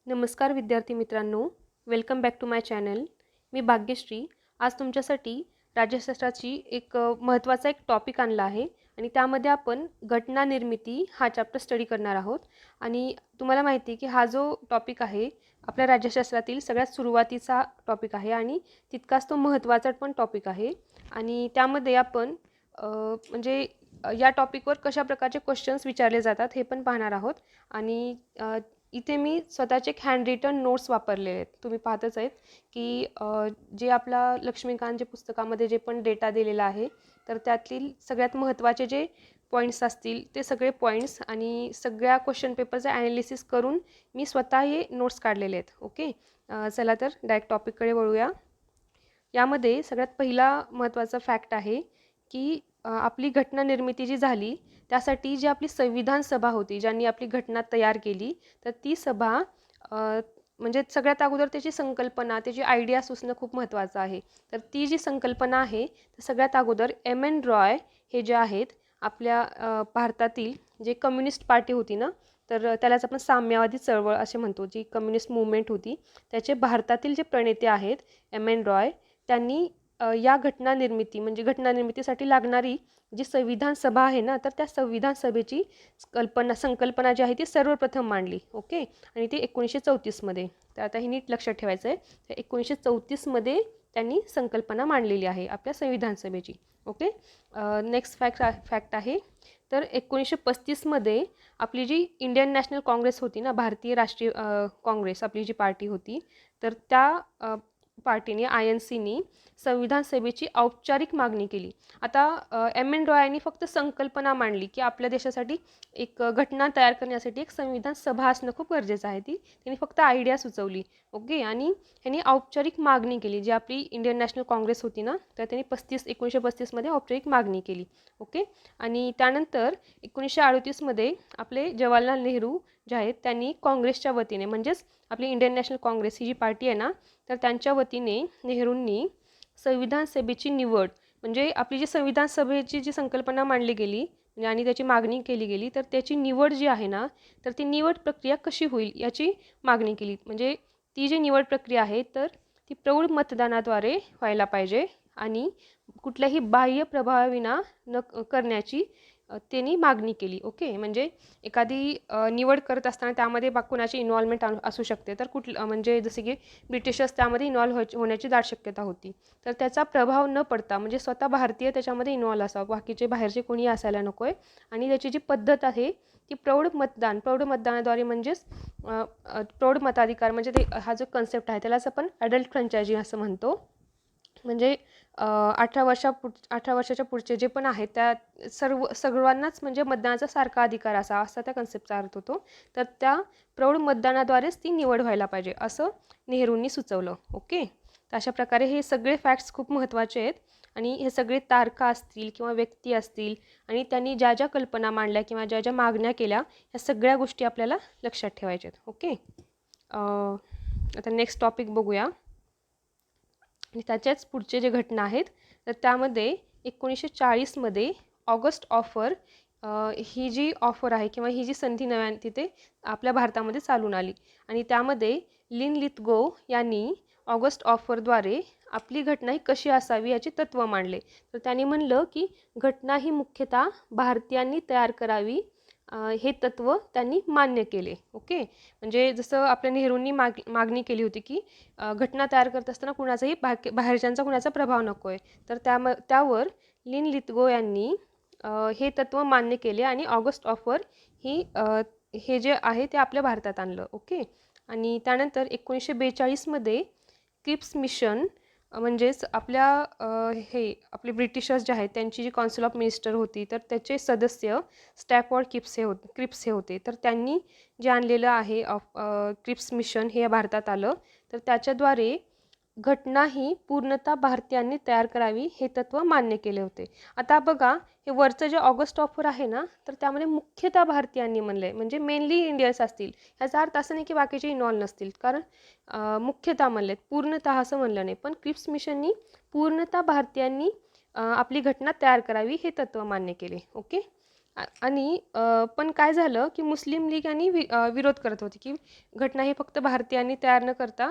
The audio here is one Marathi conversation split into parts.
नमस्कार विद्यार्थी मित्रांनो, welcome back to my channel. मी भाग्यश्री. आज तुमच्यासाठी राज्यशास्त्राची महत्त्वाचा एक टॉपिक आणला आहे आणि त्यामध्ये आपण घटना निर्मिती हा चॅप्टर स्टडी करणार आहोत. आणि तुम्हाला माहिती आहे की हा जो टॉपिक आहे आपल्या राज्यशास्त्रातील सगळ्यात सुरुवातीचा टॉपिक आहे आणि तितकाच तो महत्त्वाचा पण टॉपिक आहे. आणि त्यामध्ये आपण या टॉपिकवर कशा प्रकारचे क्वेश्चन्स विचारले जातात हे पण पाहणार आहोत. आणि इथे मी स्वतःचे एक हँड रिटन नोट्स वापरलेले आहेत. तुम्ही पाहतच आहेत की जे आपला लक्ष्मीकांतच्या पुस्तकामध्ये जे पण डेटा दिलेला आहे तर त्यातील सगळ्यात महत्त्वाचे जे पॉईंट्स असतील ते सगळे पॉईंट्स आणि सगळ्या क्वेश्चन पेपरचं ॲनालिसिस करून मी स्वतः हे नोट्स काढलेले आहेत. ओके, चला तर डायरेक्ट टॉपिककडे वळूया. यामध्ये सगळ्यात पहिला महत्त्वाचा फॅक्ट आहे की आपली घटना निर्मिती जी झाली त्यासाठी जी आपली संविधान सभा होती, ज्यांनी आपली घटना तयार केली, तर ती सभा म्हणजे सगळ्यात अगोदर त्याची संकल्पना, त्याची आयडिया सुचणं खूप महत्त्वाचं आहे. तर ती जी संकल्पना आहे तर सगळ्यात अगोदर M.N. रॉय हे जे आहेत आपल्या भारतातील जे कम्युनिस्ट पार्टी होती ना, तर त्यालाच आपण साम्यवादी चळवळ असे म्हणतो, जी कम्युनिस्ट मुवमेंट होती त्याचे भारतातील जे प्रणेते आहेत M.N. रॉय, त्यांनी या घटना निर्मितीसाठी लागणारी जी संविधान सभा आहे ना, तर त्या संविधान सभेची संकल्पना जी आहे ती सर्वप्रथम मांडली. ओके, आणि ते 1934 मध्ये. तर आता हे नीट लक्षात ठेवायचं आहे. तर 1934 मध्ये त्यांनी संकल्पना मांडलेली आहे आपल्या संविधान सभेची. ओके, नेक्स्ट फॅक्ट आहे तर 1935 मध्ये आपली जी इंडियन नॅशनल काँग्रेस होती ना, भारतीय राष्ट्रीय काँग्रेस आपली जी पार्टी होती, तर त्या पार्टीने INCनी संविधान सभेची औपचारिक मागणी केली. आता M.N. रॉय यांनी फक्त संकल्पना मांडली की आपल्या देशासाठी एक घटना तयार करण्यासाठी एक संविधान सभा असणं खूप गरजेचं आहे. त्यांनी फक्त आयडिया सुचवली. ओके, आणि त्यांनी औपचारिक मागणी केली. जी आपली इंडियन नॅशनल काँग्रेस होती ना, तर त्यांनी 1935 मध्ये औपचारिक मागणी केली. ओके, आणि त्यानंतर 1938 मध्ये आपले जवाहरलाल नेहरू जे आहेत त्यांनी काँग्रेसच्या वतीने, म्हणजेच आपली इंडियन नॅशनल काँग्रेस ही जी पार्टी आहे ना, तर त्यांच्या वतीने नेहरूंनी संविधान सभेची निवड, म्हणजे आपली जी संविधान सभेची जी संकल्पना मांडली गेली आणि त्याची मागणी केली गेली, तर त्याची निवड जी आहे ना, तर ती निवड प्रक्रिया कशी होईल याची मागणी केली. म्हणजे ती जी निवड प्रक्रिया आहे तर ती प्रौढ मतदानाद्वारे व्हायला पाहिजे आणि कुठल्याही बाह्य प्रभावाविना करण्याची त्यांनी मागणी केली. ओके, म्हणजे एखादी निवड करत असताना त्यामध्ये कुणाची इन्व्हॉल्वमेंट असू शकते, तर म्हणजे जसे की ब्रिटिशर्स त्यामध्ये इन्व्हॉल्व होण्याची दाट शक्यता होती. तर त्याचा प्रभाव न पडता, म्हणजे स्वतः भारतीय त्याच्यामध्ये इन्व्हॉल्व असावं, बाकीचे बाहेरचे कोणी असायला नको आहे. आणि त्याची जी पद्धत आहे ती प्रौढ मतदानाद्वारे, म्हणजेच प्रौढ मताधिकार, म्हणजे हा जो कन्सेप्ट आहे त्यालाच आपण ॲडल्ट फ्रँचायझी असं म्हणतो. म्हणजे 18 वर्षाच्या पुढचे जे पण आहेत त्या सर्वांनाच म्हणजे मतदानाचा सारखा अधिकार असा त्या कन्सेप्टचा अर्थ होतो. तर त्या प्रौढ मतदानाद्वारेच ती निवड व्हायला पाहिजे असं नेहरूंनी सुचवलं. ओके, तर अशा प्रकारे हे सगळे फॅक्ट्स खूप महत्त्वाचे आहेत आणि हे सगळे तारखा असतील किंवा व्यक्ती असतील आणि त्यांनी ज्या ज्या कल्पना मांडल्या किंवा ज्या ज्या मागण्या केल्या, ह्या सगळ्या गोष्टी आपल्याला लक्षात ठेवायच्या आहेत. ओके, आता नेक्स्ट टॉपिक बघूया. आणि त्याच्याच पुढचे जे घटना आहेत तर त्यामध्ये 1940 मध्ये ऑगस्ट ऑफर ही जी ऑफर आहे किंवा ही जी संधी नव्याने तिथे आपल्या भारतामध्ये चालून आली आणि त्यामध्ये लिन लिथगो यांनी ऑगस्ट ऑफरद्वारे आपली घटना ही कशी असावी याचे तत्त्व मांडले. तर त्यांनी म्हणलं की घटना ही मुख्यतः भारतीयांनी तयार करावी, हे तत्त्व त्यांनी मान्य केले. ओके, म्हणजे जसं आपल्या नेहरूंनी मागणी केली होती की घटना तयार करत असताना कुणाचाही बाहेरच्यांचा कुणाचा प्रभाव नको आहे, तर त्यावर लिन लिथगो यांनी हे तत्त्व मान्य केले आणि ऑगस्ट ऑफर हे जे आहे ते आपल्या भारतात आणलं. ओके, आणि त्यानंतर 1942 मध्ये क्रिप्स मिशन, म्हणजेच आपले ब्रिटिशर्स जे आहेत त्यांची जी कौन्सिल ऑफ मिनिस्टर होती, तर त्याचे सदस्य स्टॅफवर्ड क्रिप्स हे होते. तर त्यांनी जे आणलेलं आहे क्रिप्स मिशन हे भारतात आलं. तर त्याच्याद्वारे घटना ही पूर्णतः भारतीयांनी तयार करावी हे तत्त्व मान्य केले होते. आता बघा, हे वरचं जे ऑगस्ट ऑफर आहे ना, तर त्यामध्ये मुख्यतः भारतीयांनी म्हणलं आहे, म्हणजे मेनली इंडियन्स असतील. ह्याचा अर्थ असं नाही की बाकीचे इन्व्हॉल्व नसतील, कारण मुख्यतः म्हणले आहेत, पूर्णतः असं म्हणलं नाही. पण क्रिप्स मिशननी पूर्णतः भारतीयांनी आपली घटना तयार करावी हे तत्त्व मान्य केले. ओके, आणि पण काय झालं की मुस्लिम लीग आणि विरोध करत होती की घटना ही फक्त भारतीयांनी तयार न करता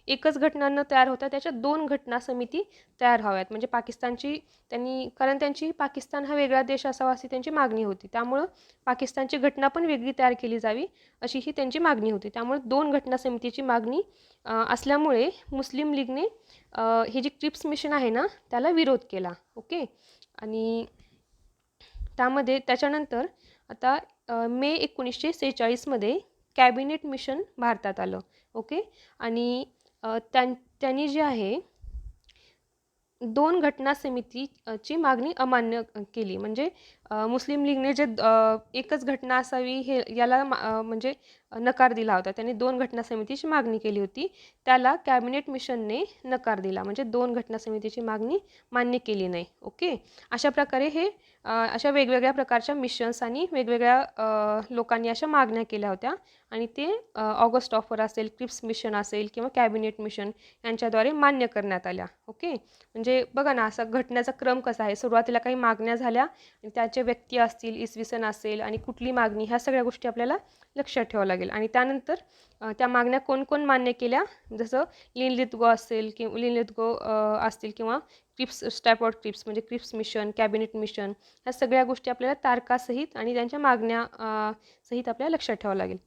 एकच घटना न तयार होता त्याच्या 2 घटना समिती तयार व्हाव्यात. म्हणजे पाकिस्तानची त्यांनी, कारण त्यांची पाकिस्तान हा वेगळा देश असावा अशी त्यांची मागणी होती. त्यामुळं पाकिस्तानची घटना पण वेगळी तयार केली जावी अशी ही त्यांची मागणी होती. त्यामुळे 2 घटना समितीची मागणी असल्यामुळे मुस्लिम लीगने हे जे क्रिप्स मिशन आहे ना त्याला विरोध केला. ओके. आणि त्यामध्ये त्याच्यानंतर आता मे 1946मध्ये कॅबिनेट मिशन भारतात आलं. ओके. आणि त्यांनी जे आहे 2 घटना समितीची मागणी अमान्य केली. म्हणजे मुस्लिम लीगने जे एकच घटना असावी हे याला म्हणजे नकार दिला होता. त्यांनी 2 घटना समितीची मागणी केली होती. त्याला कॅबिनेट मिशनने नकार दिला. म्हणजे 2 घटना समितीची मागणी मान्य केली नाही. ओके. अशा प्रकारे हे अशा वेगवेगळ्या प्रकारच्या मिशन्स आणि वेगवेगळ्या लोकांनी अशा मागण्या केल्या होत्या आणि ते ऑगस्ट ऑफर असेल, क्रिप्स मिशन असेल किंवा कॅबिनेट मिशन यांच्याद्वारे मान्य करण्यात आल्या. ओके. म्हणजे बघा ना, असा घटनेचा क्रम कसा आहे. सुरुवातीला काही मागण्या झाल्या आणि त्याचे व्यक्ती असतील, इसवी सन असेल आणि कुठली मागणी, ह्या सगळ्या गोष्टी आपल्याला लक्षात ठेवावं लागेल. आणि त्यानंतर त्या मागण्या कोण कोण मान्य केल्या, जसं लिन लिथगो असेल किंवा लिन लिथगो असतील किंवा क्रिप्स, स्टॅपवर्ड क्रिप्स म्हणजे क्रिप्स मिशन, कॅबिनेट मिशन, ह्या सगळ्या गोष्टी आपल्याला तारखासहित आणि त्यांच्या मागण्या सहित आपल्याला लक्षात ठेवावं लागेल.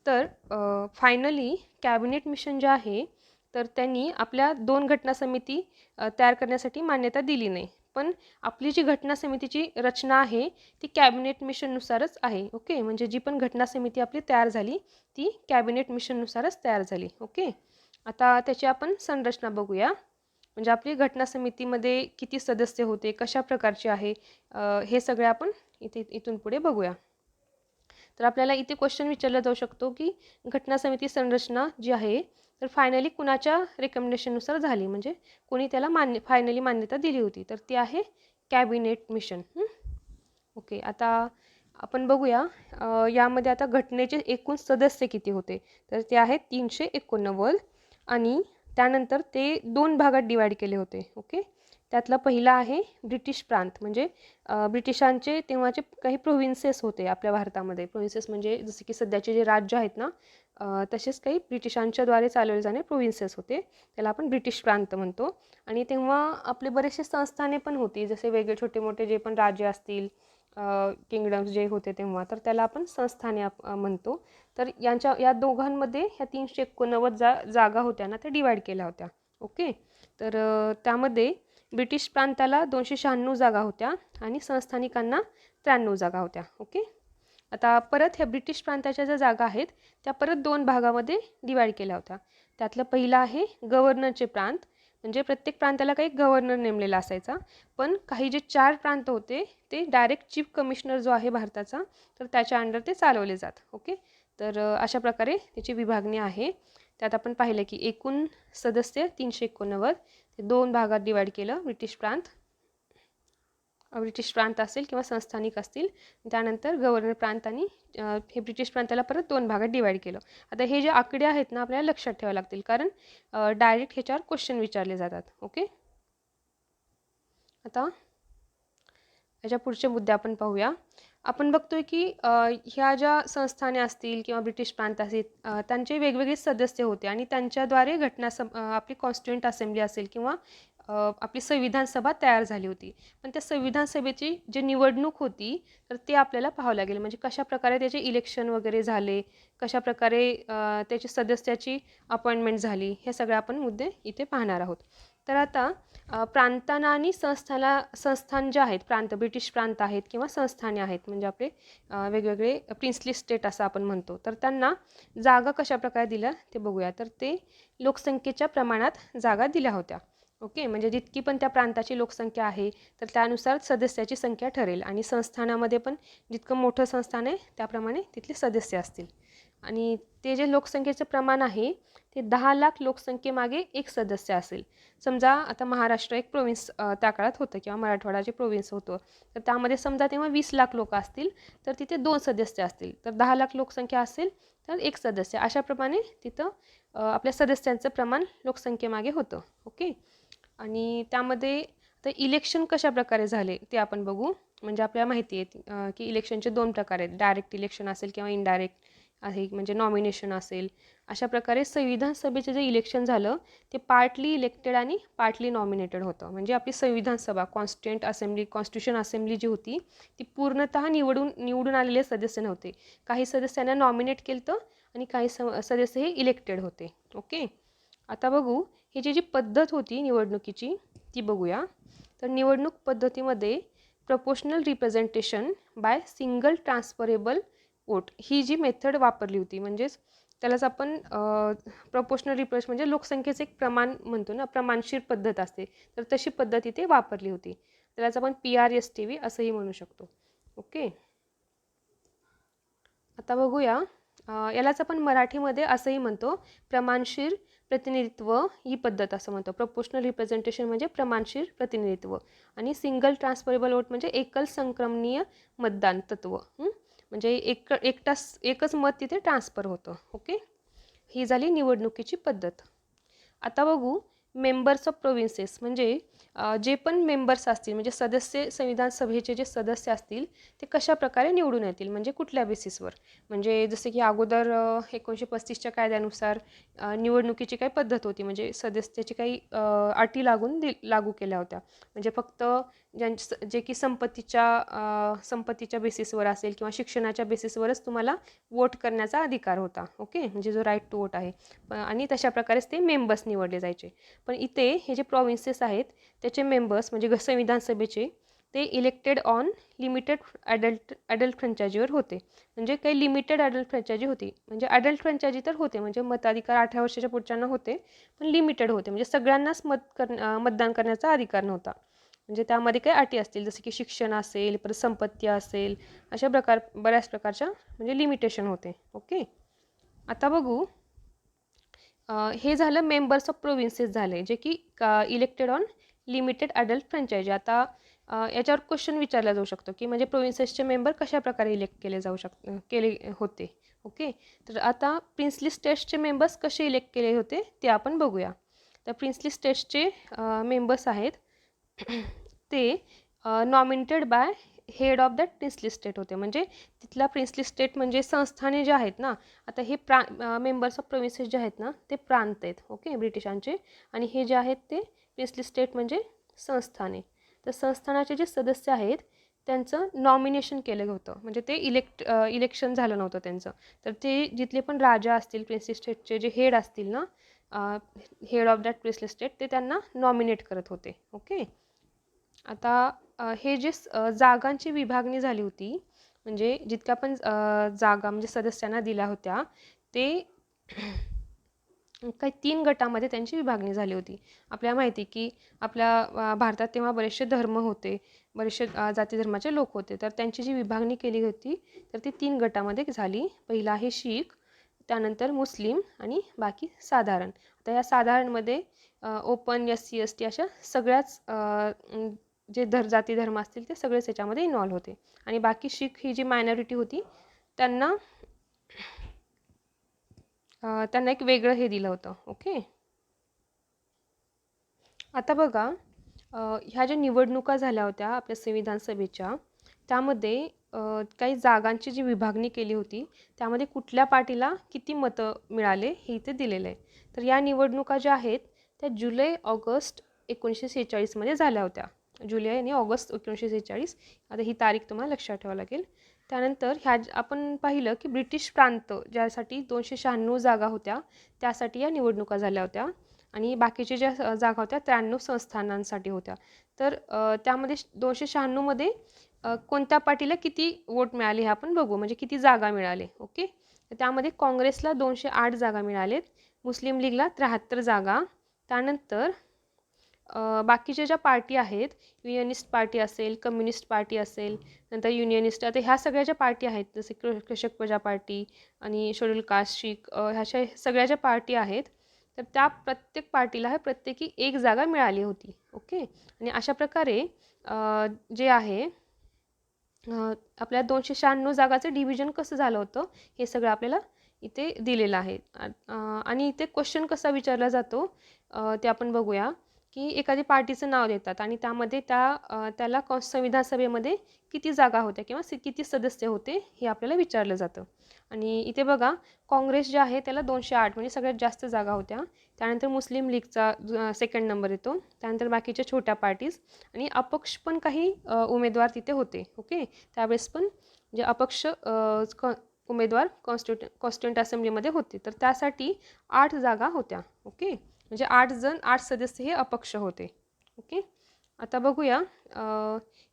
तर फायनली कॅबिनेट मिशन जे आहे तर त्यांनी आपल्या 2 घटना समिती तयार करण्यासाठी मान्यता दिली नाही. पण आपली जी घटना समितीची रचना आहे ती कॅबिनेट मिशननुसारच आहे. ओके. म्हणजे जी पण घटना समिती आपली तयार झाली ती कॅबिनेट मिशननुसारच तयार झाली. ओके. आता त्याची आपण संरचना बघूया. म्हणजे आपली घटना समितीमध्ये किती सदस्य होते, कशा प्रकारचे आहे, हे सगळे आपण इथून पुढे बघूया. तर आपल्याला इथे क्वेश्चन विचारला जाऊ शकतो की घटना समिती संरचना जी आहे तर फायनली कुणाच्या रेकमेंडेशननुसार झाली, म्हणजे कोणी त्याला फायनली मान्यता दिली होती, तर ती आहे कॅबिनेट मिशन. ओके. आता आपण बघूया यामध्ये आता घटनेचे एकूण सदस्य किती होते, तर ते आहेत 389 आणि त्यानंतर ते 2 भागात डिवाईड केले होते. ओके. त्यातला पहिला आहे ब्रिटिश प्रांत, म्हणजे ब्रिटिशांचे तेव्हाचे काही प्रोव्हिन्सेस होते आपल्या भारतामध्ये. प्रोव्हिन्सेस म्हणजे जसे की सध्याचे जे राज्य आहेत ना तसेच काही ब्रिटिशांच्याद्वारे चालवले जाणारे प्रोव्हिन्सेस होते, त्याला आपण ब्रिटिश प्रांत म्हणतो. आणि तेव्हा आपले बरेचसे संस्थाने पण होती, जसे वेगळे छोटे मोठे जे पण राज्य असतील, किंगडम्स जे होते तेव्हा, तर त्याला आपण संस्थाने म्हणतो. तर या दोघांमध्ये ह्या 389 जागा होत्या ना त्या डिवाईड केल्या होत्या. ओके. तर त्यामध्ये ब्रिटिश प्रांताला 296 जागा होत्या आणि संस्थानिकांना 93 जागा होत्या. ओके. आता परत ह्या ब्रिटिश प्रांताच्या ज्या जागा आहेत त्या परत 2 भागामध्ये डिवाईड केल्या होत्या. त्यातलं पहिलं आहे गव्हर्नरचे प्रांत, म्हणजे प्रत्येक प्रांताला काही गव्हर्नर नेमलेला असायचा. पण काही जे 4 प्रांत होते ते डायरेक्ट चीफ कमिशनर जो आहे भारताचा तर त्याच्या अंडर ते चालवले जात. ओके. तर अशा प्रकारे त्याची विभागणी आहे. त्यात आपण पाहिलं की एकूण सदस्य 389, ते 2 भागात डिवाईड केलं. ब्रिटिश प्रांत असेल किंवा संस्थानिक असतील, त्यानंतर गव्हर्नर प्रांत आणि हे ब्रिटिश प्रांताला परत 2 भागात डिवाईड केलं. आता हे जे आकडे आहेत ना आपल्याला लक्षात ठेवावे लागतील, कारण डायरेक्ट ह्याच्यावर क्वेश्चन विचारले जातात. ओके. आता याच्या पुढचे मुद्दे आपण पाहूया. आपण बघतोय की ह्या ज्या संस्थाने असतील किंवा ब्रिटिश प्रांत असतील त्यांचे वेगवेगळे सदस्य होते आणि त्यांच्याद्वारे आपली कॉन्स्टिट्युएंट असेंब्ली असेल किंवा आपली संविधान सभा तयार झाली होती. पण त्या संविधान सभेची जी निवडणूक होती तर ते आपल्याला पाहावं लागेल, म्हणजे कशाप्रकारे त्याचे इलेक्शन वगैरे झाले, कशाप्रकारे त्याची सदस्याची अपॉइंटमेंट झाली, हे सगळे आपण मुद्दे इथे पाहणार आहोत. तर आता प्रांतांना आणि संस्थान जे आहेत, ब्रिटिश प्रांत आहेत किंवा संस्थाने आहेत, म्हणजे आपले वेगवेगळे प्रिन्सली स्टेट असं आपण म्हणतो, तर त्यांना जागा कशाप्रकारे दिल्या ते बघूया. तर ते लोकसंख्येच्या प्रमाणात जागा दिल्या होत्या. ओके. म्हणजे जितकी पण त्या प्रांताची लोकसंख्या आहे तर त्यानुसार सदस्याची संख्या ठरेल आणि संस्थानामध्ये पण जितकं मोठं संस्थान आहे त्याप्रमाणे तिथले सदस्य असतील. आणि ते जे लोकसंख्येचं प्रमाण आहे ते 10 लाख लोकसंख्येमागे एक सदस्य असेल. समजा आता महाराष्ट्र एक प्रोव्हिन्स त्या काळात होतं किंवा मराठवाडा जे प्रोव्हिन्स होतं, तर त्यामध्ये समजा तेव्हा 20 लाख लोक असतील तर तिथे 2 सदस्य असतील. तर 10 लाख लोकसंख्या असेल तर एक सदस्य, अशाप्रमाणे तिथं आपल्या सदस्यांचं प्रमाण लोकसंख्येमागे होतं. ओके. आणि त्यामध्ये तर इलेक्शन कशा प्रकारे झाले ते आपण बघू. म्हणजे आपल्याला माहिती आहे की इलेक्शनचे 2 प्रकार आहेत, डायरेक्ट इलेक्शन असेल किंवा इनडायरेक्ट आहे, म्हणजे नॉमिनेशन असेल. अशा प्रकारे संविधान सभेचं जे इलेक्शन झालं ते पार्टली इलेक्टेड आणि पार्टली नॉमिनेटेड होतं. म्हणजे आपली संविधान सभा कॉन्स्टिट्यूशन असेंब्ली जी होती ती पूर्णतः निवडून आलेले सदस्य नव्हते. काही सदस्यांना नॉमिनेट केलं होतं आणि काही सदस्य हे इलेक्टेड होते. ओके. आता बघू ही जी पद्धत होती निवडणुकीची ती बघूया. तर निवडणूक पद्धतीमध्ये proportional representation by single transferable vote ही जी मेथड वापरली होती. म्हणजेच त्यालाच आपण प्रपोर्शनल रिप्रेझेंट म्हणजे लोकसंख्येचं एक प्रमाण म्हणतो ना, प्रमाणशीर पद्धत असते, तर तशी पद्धत इथे वापरली होती. त्यालाच आपण PRSTV असंही म्हणू शकतो. ओके. आता बघूया यालाच आपण मराठीमध्ये असंही म्हणतो प्रमाणशीर प्रतिनिधित्व ही पद्धत असं म्हणतो. प्रपोर्शनल रिप्रेझेंटेशन म्हणजे प्रमाणशीर प्रतिनिधित्व आणि सिंगल ट्रान्सफरेबल वोट म्हणजे एकल संक्रमणीय मतदान तत्व. म्हणजे एकच मत तिथे ट्रान्सफर होतं. ओके. ही झाली निवडणुकीची पद्धत. आता बघू मेंबर्स ऑफ प्रोव्हिन्सेस म्हणजे जे पण मेंबर्स असतील म्हणजे संविधान सभेचे जे सदस्य असतील ते कशा प्रकारे निवडून येतील म्हणजे कुठल्या बेसिसवर. म्हणजे जसे की अगोदर 1935च्या कायद्यानुसार निवडणुकीची काही पद्धत होती, म्हणजे सदस्याची काही अटी लागू केल्या होत्या. म्हणजे फक्त जे की संपत्तीच्या बेसिसवर असेल किंवा शिक्षणाच्या बेसिसवरच तुम्हाला वोट करण्याचा अधिकार होता. ओके. म्हणजे जो राईट टू वोट आहे आणि तशा प्रकारेच ते मेंबर्स निवडले जायचे. पण इथे हे जे प्रॉव्हिन्सेस आहेत त्याचे मेंबर्स म्हणजे संविधान सभेचे ते इलेक्टेड ऑन लिमिटेड ॲडल्ट फ्रँचायझीवर होते. म्हणजे काही लिमिटेड ॲडल्ट फ्रँचायझी होती. म्हणजे ॲडल्ट फ्रँचायझी तर होते म्हणजे मताधिकार 18 वर्षाच्या पुढच्यांना होते, पण लिमिटेड होते. म्हणजे सगळ्यांनाच मतदान करण्याचा अधिकार नव्हता. म्हणजे त्यामध्ये काही अटी असतील जसे की शिक्षण असेल, परत संपत्ती असेल, अशा बऱ्याच प्रकारच्या म्हणजे लिमिटेशन होते. ओके. आता बघू हे झालं मेंबर्स ऑफ प्रोव्हिन्सेस झाले जे की elected on limited adult franchise. आता याच्यावर क्वेश्चन विचारला जाऊ शकतो की म्हणजे प्रोव्हिन्सेसचे मेंबर कशाप्रकारे इलेक्ट केले होते. ओके. तर आता प्रिन्सली स्टेट्सचे मेंबर्स कसे इलेक्ट केले होते ते आपण बघूया. तर प्रिन्सली स्टेट्सचे मेंबर्स आहेत ते nominated by head of that princely state होते. म्हणजे तिथला प्रिन्सली स्टेट म्हणजे संस्थाने जे आहेत ना, आता हे मेंबर्स ऑफ प्रोव्हिन्सेस जे आहेत ना ते प्रांत आहेत. ओके. ब्रिटिशांचे. आणि हे जे आहेत ते प्रिन्सली स्टेट म्हणजे संस्थाने. तर संस्थानाचे जे सदस्य आहेत त्यांचं नॉमिनेशन केलं होतं. म्हणजे ते इलेक्शन झालं नव्हतं त्यांचं. तर ते जिथले पण राजा असतील प्रिन्सली स्टेटचे जे हेड असतील ना, head of that princely state ते त्यांना नॉमिनेट करत होते. ओके. आता हे जे जागांची विभागणी झाली होती म्हणजे जितक्या पण जागा म्हणजे सदस्यांना दिल्या होत्या ते काही 3 गटामध्ये त्यांची विभागणी झाली होती. आपल्याला माहिती की आपल्या भारतात तेव्हा बरेचसे धर्म होते, बरेचसे जाती धर्माचे लोक होते. तर त्यांची जी विभागणी केली होती तर ती 3 गटामध्ये झाली. पहिला आहे शीख, त्यानंतर मुस्लिम आणि बाकी साधारण. आता या साधारणमध्ये ओपन, SC, ST अशा सगळ्याच जे जाती धर्म असतील ते सगळेच याच्यामध्ये इन्व्हॉल्व होते. आणि बाकी शीख ही जी मायनॉरिटी होती त्यांना एक वेगळं हे दिलं होतं. ओके. आता बघा ह्या ज्या निवडणुका झाल्या होत्या आपल्या संविधान सभेच्या त्यामध्ये काही जागांची जी विभागणी केली होती त्यामध्ये कुठल्या पार्टीला किती मतं मिळाले हे इथे दिलेलं आहे. तर या निवडणुका ज्या आहेत त्या जुलै-ऑगस्ट 1946मध्ये झाल्या होत्या. जुलै आणि ऑगस्ट 1946. आता ही तारीख तुम्हाला लक्षात ठेवावी लागेल. त्यानंतर आपण पाहिलं की ब्रिटिश प्रांत ज्यासाठी 296 जागा होत्या त्यासाठी या निवडणुका झाल्या होत्या आणि बाकीच्या ज्या जागा होत्या 93 संस्थानांसाठी होत्या. तर त्यामध्ये 296 मध्ये कोणत्या पार्टीला किती वोट मिळाले हे आपण बघू. म्हणजे किती जागा मिळाले. ओके. तर त्यामध्ये काँग्रेसला 208 जागा मिळालेत, मुस्लिम लीगला 73 जागा. त्यानंतर बाकीच्या ज्या पार्टी आहेत युनियनिस्ट पार्टी असेल, कम्युनिस्ट पार्टी असेल, नंतर युनियनिस्ट, आता ह्या सगळ्या ज्या पार्टी आहेत जसे कृषक प्रजा पार्टी आणि शेड्यूल कास्ट शीख ह्याच्या सगळ्या ज्या पार्टी आहेत तर त्या प्रत्येक पार्टीला प्रत्येकी 1 जागा मिळाली होती. ओके. आणि अशा प्रकारे जे आहे आपल्या 296 जागाचं डिव्हिजन कसं झालं होतं हे सगळं आपल्याला इथे दिलेलं आहे. आणि इथे क्वेश्चन कसा विचारला जातो ते आपण बघूया की एखादी पार्टीचं नाव देतात आणि त्यामध्ये त्याला संविधान सभेमध्ये किती जागा होत्या किंवा किती सदस्य होते हे आपल्याला विचारलं जातं. आणि इथे बघा, काँग्रेस जे आहे त्याला 208 म्हणजे सगळ्यात जास्त जागा होत्या. त्यानंतर मुस्लिम लीगचा सेकंड नंबर येतो. त्यानंतर बाकीच्या छोट्या पार्टीज आणि अपक्ष पण काही उमेदवार तिथे होते. ओके, त्यावेळेस पण जे अपक्ष उमेदवार कॉन्स्टिट्यूंट असेंब्लीमध्ये होते. तर त्यासाठी 8 जागा होत्या. ओके, म्हणजे 8 सदस्य हे अपक्ष होते. ओके, आता बघूया,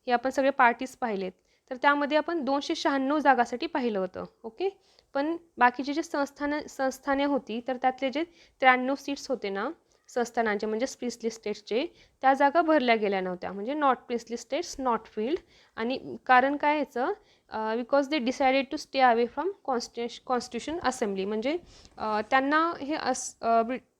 हे आपण सगळे पार्टीज पाहिलेत. तर त्यामध्ये आपण 296 जागासाठी पाहिलं होतं. ओके, पण बाकीचे जे संस्थाने होती तर त्यातले जे 93 सीट्स होते ना संस्थानांचे म्हणजे प्रिन्सली स्टेट्सचे, त्या जागा भरल्या गेल्या नव्हत्या. म्हणजे not princely states not filled. आणि कारण काय याचं, because they decided to stay away from constitution assembly. म्हणजे त्यांना हे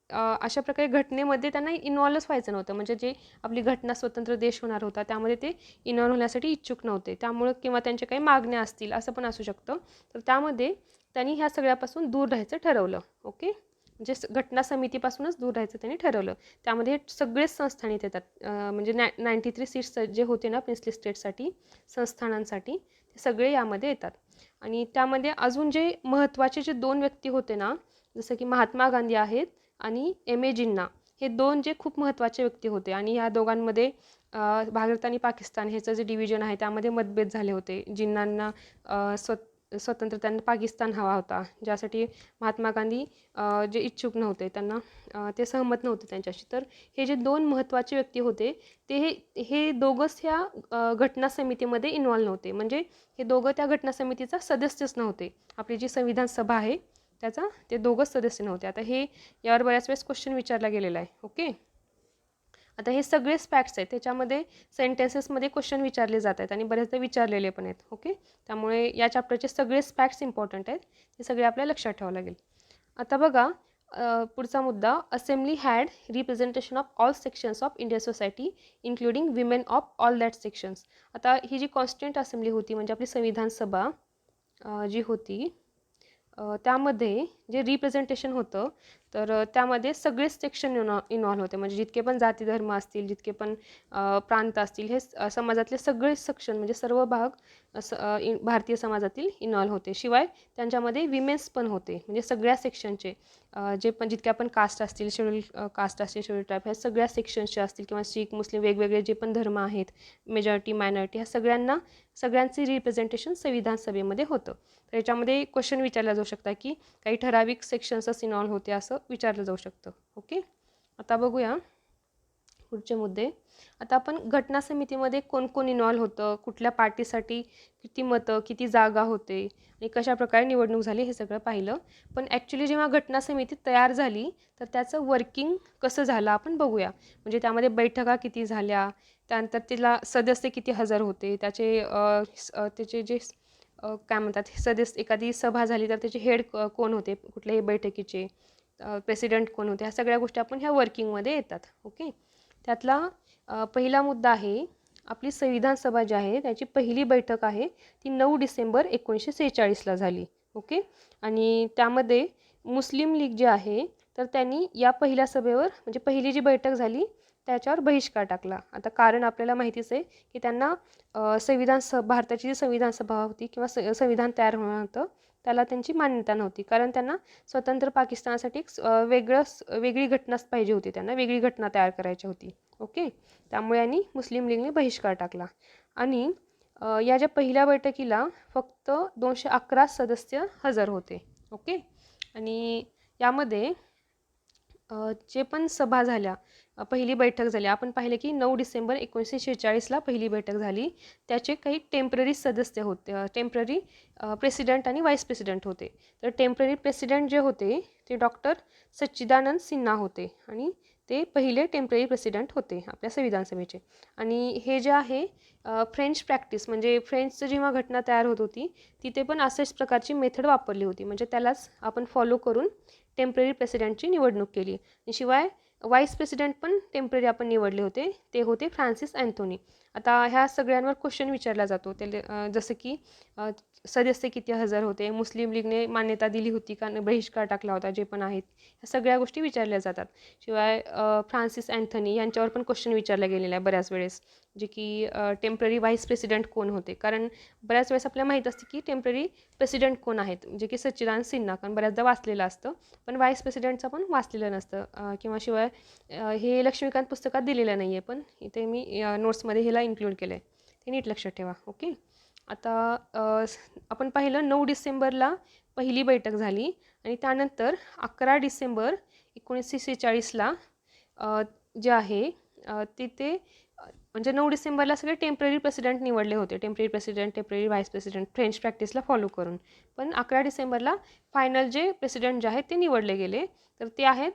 अशा प्रकारे घटनेमध्ये त्यांना इन्व्हॉल्वच व्हायचं नव्हतं. म्हणजे जे आपली घटना स्वतंत्र देश होणार होता त्यामध्ये ते इन्व्हॉल्व होण्यासाठी इच्छुक नव्हते. त्यामुळं किंवा त्यांच्या काही मागण्या असतील असं पण असू शकतं. तर त्यामध्ये त्यांनी ह्या सगळ्यापासून दूर राहायचं ठरवलं. ओके, म्हणजे घटना समितीपासूनच दूर राहायचं त्यांनी ठरवलं. त्यामध्ये सगळेच संस्थानित येतात. म्हणजे 93 सीट्स जे होते ना प्रिन्सली स्टेटसाठी संस्थानांसाठी, ते सगळे यामध्ये येतात. आणि त्यामध्ये अजून जे महत्त्वाचे जे 2 व्यक्ती होते ना, जसं की महात्मा गांधी आहेत आणि MA जिन्ना, हे 2 जे खूप महत्त्वाचे व्यक्ती होते. आणि ह्या दोघांमध्ये भारत आणि पाकिस्तान ह्याचं जे डिव्हिजन आहे त्यामध्ये मतभेद झाले होते. जिन्नांना स्वतंत्र त्यांना पाकिस्तान हवा होता, ज्यासाठी महात्मा गांधी जे इच्छुक नव्हते, त्यांना ते सहमत नव्हते त्यांच्याशी. तर हे जे 2 महत्त्वाचे व्यक्ती होते ते हे दोघंच ह्या घटना समितीमध्ये इन्व्हॉल्व नव्हते. म्हणजे हे दोघं त्या घटना समितीचा सदस्यच नव्हते. आपली जी संविधान सभा आहे त्याचा ते दोघंच सदस्य नव्हते. आता हे यावर बऱ्याच वेळेस क्वेश्चन विचारला गेलेला आहे. ओके, आता हे सगळेच फॅक्ट्स आहेत, त्याच्यामध्ये सेंटेन्सेसमध्ये क्वेश्चन विचारले जात आहेत आणि बरेचदा विचारलेले पण आहेत. ओके, त्यामुळे या चॅप्टरचे सगळेच फॅक्ट्स इम्पॉर्टंट आहेत, हे सगळे आपल्याला लक्षात ठेवावं लागेल. आता बघा, पुढचा मुद्दा, assembly had representation of all sections of Indian society including women of all that sections. आता ही जी कॉन्स्टिट्यूंट असेंब्ली होती म्हणजे आपली संविधान सभा जी होती, त्यामध्ये जे रिप्रेझेंटेशन होतं तर त्यामध्ये सगळेच सेक्शन इन्व्हॉल्व होते. म्हणजे जितके पण जाती धर्म असतील, जितके पण प्रांत असतील, हे समाजातले सगळे सेक्शन म्हणजे सर्व भाग भारतीय समाजातील इन्व्हॉल्व होते. शिवाय त्यांच्यामध्ये विमेन्स पण होते. म्हणजे सगळ्या सेक्शनचे जे पण जितक्या पण कास्ट असतील, शेड्यूल कास्ट असतील, शेड्यूल ट्राईब, ह्या सगळ्या सेक्शन्सचे असतील किंवा शीख मुस्लिम वेगवेगळे जे पण धर्म आहेत, मेजॉरिटी मायनॉरिटी, ह्या सगळ्यांचे रिप्रेझेंटेशन संविधान सभेमध्ये होतं. तर याच्यामध्ये क्वेश्चन विचारला जाऊ शकता की काही ठराविक सेक्शन्सच इन्व्हॉल्व होते असं विचारलं जाऊ शकतं. ओके, आता बघूया पुढचे मुद्दे. आता आपण घटना समितीमध्ये कोण कोण इन्व्हॉल्व होतं, कुठल्या पार्टीसाठी किती मतं, किती जागा होते आणि कशाप्रकारे निवडणूक झाली हे सगळं पाहिलं. पण ॲक्च्युली जेव्हा घटना समिती तयार झाली तर त्याचं वर्किंग कसं झालं आपण बघूया. म्हणजे त्यामध्ये बैठका किती झाल्या, त्यानंतर तिला सदस्य किती हजर होते, त्याचे जे काय म्हणतात सदस्य, एखादी सभा झाली तर त्याचे हेड कोण होते कुठल्याही बैठकीचे, प्रेसिडेंट कोण होते, ह्या सगळ्या गोष्टी आपण ह्या वर्किंगमध्ये येतात. ओके, त्यातला पहिला मुद्दा आहे, आपली संविधान सभा जी आहे त्याची पहिली बैठक आहे ती 9 डिसेंबर 1946ला झाली. ओके, आणि त्यामध्ये मुस्लिम लीग जे आहे तर त्यांनी या पहिल्या सभेवर म्हणजे पहिली जी बैठक झाली त्याच्यावर बहिष्कार टाकला. आता कारण आपल्याला माहितीच आहे की त्यांना भारताची जी संविधान सभा होती किंवा संविधान तयार होणार होतं त्याला त्यांची मान्यता नव्हती. कारण त्यांना स्वतंत्र पाकिस्तानासाठी वेगळी घटनाच पाहिजे होती, त्यांना वेगळी घटना तयार करायची होती. ओके, त्यामुळे यांनी मुस्लिम लीगने बहिष्कार टाकला. आणि या ज्या पहिल्या बैठकीला फक्त 211 सदस्य हजर होते. ओके, आणि यामध्ये जे पण सभा झाल्या, पहिली बैठक झाली, आपण पाहिलं की 9 डिसेंबर 1946ला पहिली बैठक झाली. त्याचे काही टेम्पररी सदस्य होते, टेम्पररी प्रेसिडेंट आणि व्हाईस प्रेसिडेंट होते. तर टेम्पररी प्रेसिडेंट जे होते ते डॉक्टर सच्चिदानंद सिन्हा होते आणि ते पहिले टेम्पररी प्रेसिडेंट होते आपल्या संविधान सभेचे. आणि हे जे आहे फ्रेंच प्रॅक्टिस म्हणजे फ्रेंचचं जेव्हा घटना तयार होत होती तिथे पण अशाच प्रकारची मेथड वापरली होती. म्हणजे त्यालाच आपण फॉलो करून टेम्पररी प्रेसिडेंटची निवडणूक केली. आणि शिवाय व्हाईस प्रेसिडेंट पण टेम्पररी आपण निवडले होते, ते होते फ्रान्सिस अँथोनी. आता ह्या सगळ्यांवर क्वेश्चन विचारला जातो त्याला, जसं की सदस्य किती हजर होते, मुस्लिम लीगने मान्यता दिली होती का, बहिष्कार टाकला होता, जे पण आहेत ह्या सगळ्या गोष्टी विचारल्या जातात. शिवाय फ्रान्सिस अँथनी यांच्यावर पण क्वेश्चन विचारला गेलेला आहे बऱ्याच वेळेस, जे की टेम्पररी व्हाईस प्रेसिडेंट कोण होते. कारण बऱ्याच वेळेस आपल्याला माहीत असते की टेम्पररी प्रेसिडेंट कोण आहेत, जे की सच्चिदानंद सिन्हा, कारण बऱ्याचदा वाचलेलं असतं, पण व्हाईस प्रेसिडेंटचं पण वाचलेलं नसतं. किंवा शिवाय हे लक्ष्मीकांत पुस्तकात दिलेलं नाही आहे, पण इथे मी नोट्समध्ये ह्याला इन्क्लूड केलं आहे, ते नीट लक्षात ठेवा. ओके. आता आपण पाहिलं 9 डिसेंबरला पहिली बैठक झाली आणि त्यानंतर 11 डिसेंबर 1946ला जे आहे तिथे म्हणजे 9 डिसेंबरला सगळे टेम्पररी प्रेसिडेंट निवडले होते, temporary president, temporary vice president, French प्रॅक्टिसला फॉलो करून. पण 11 डिसेंबरला फायनल जे प्रेसिडेंट जे आहेत ते निवडले गेले. तर ते आहेत